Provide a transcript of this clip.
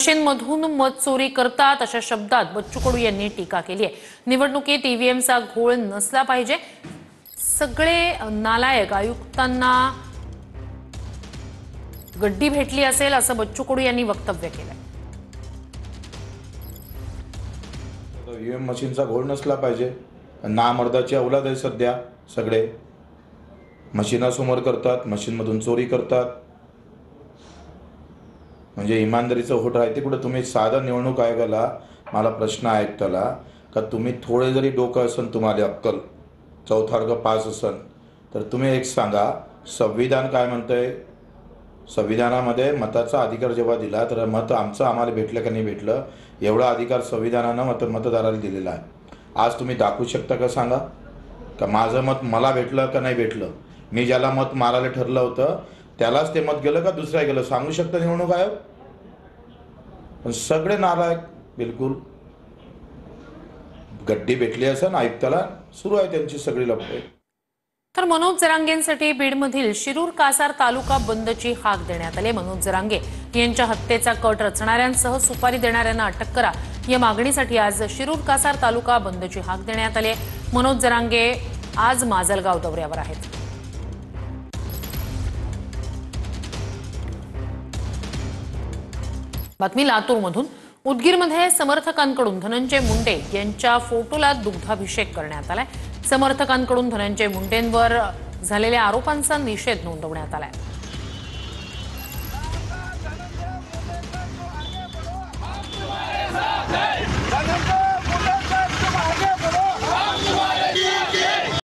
मशीनमधून मत चोरी करतात अशा शब्दात बच्चू कडू यांनी टीका केली आहे। निवडणुकीत ईव्हीएमचा घोळ नसला पाहिजे, सगळे नालायक आयुक्तांना गड्डी भेटली असेल असं बच्चू कडू यांनी वक्तव्य केलंय। ईव्हीएम मशीनचा घोळ नसला पाहिजे। नामर्दाची औलाद आहे सध्या, सगळे मशीनासमोर करतात, मशीनमधून चोरी करतात। म्हणजे इमानदारीचं होट राहते कुठं? तुम्ही साधा निवडणूक आयोगाला मला प्रश्न आयुक्ताला का तुम्ही थोडे जरी डोकं असन, तुम्हाला अक्कल चौथा वर्ग पास असन, तर तुम्ही एक सांगा, संविधान काय म्हणतंय? संविधानामध्ये मताचा अधिकार जेव्हा दिला तर मत आमचं आम्हाला भेटलं का नाही भेटलं, एवढा अधिकार संविधानानं मतदाराला दिलेला आहे। आज तुम्ही दाखवू शकता का? सांगा का माझं मत मला भेटलं का नाही भेटलं? मी ज्याला मत मारायला ठरलं होतं त्यालाच ते मत गेलं का दुसऱ्या गेलं? सांगू शकता निवडणूक आयोग? पण सगळे नालायक, बिलकुल गड्डी भेटली असं आयुक्ताला, सुरू आहे त्यांची सगळी लफडे। तर मनोज जरांगेंसाठी बीडमधील शिरूर कासार तालुका बंदची हाक देण्यात आली। मनोज जरांगे यांच्या हत्येचा कट रचणाऱ्यांसह सुपारी देणाऱ्यांना अटक करा या मागणीसाठी आज शिरूर कासार तालुका बंदची हाक देण्यात आली आहे। मनोज जरांगे आज माजलगाव दौऱ्यावर आहेत। बातमी लातूरमधून। उदगीरमध्ये समर्थकांकडून धनंजय मुंडे यांच्या फोटोला दुग्धाभिषेक करण्यात आलाय। समर्थकांकडून धनंजय मुंडेंवर झालेल्या आरोपांचा निषेध नोंदवण्यात आलाय।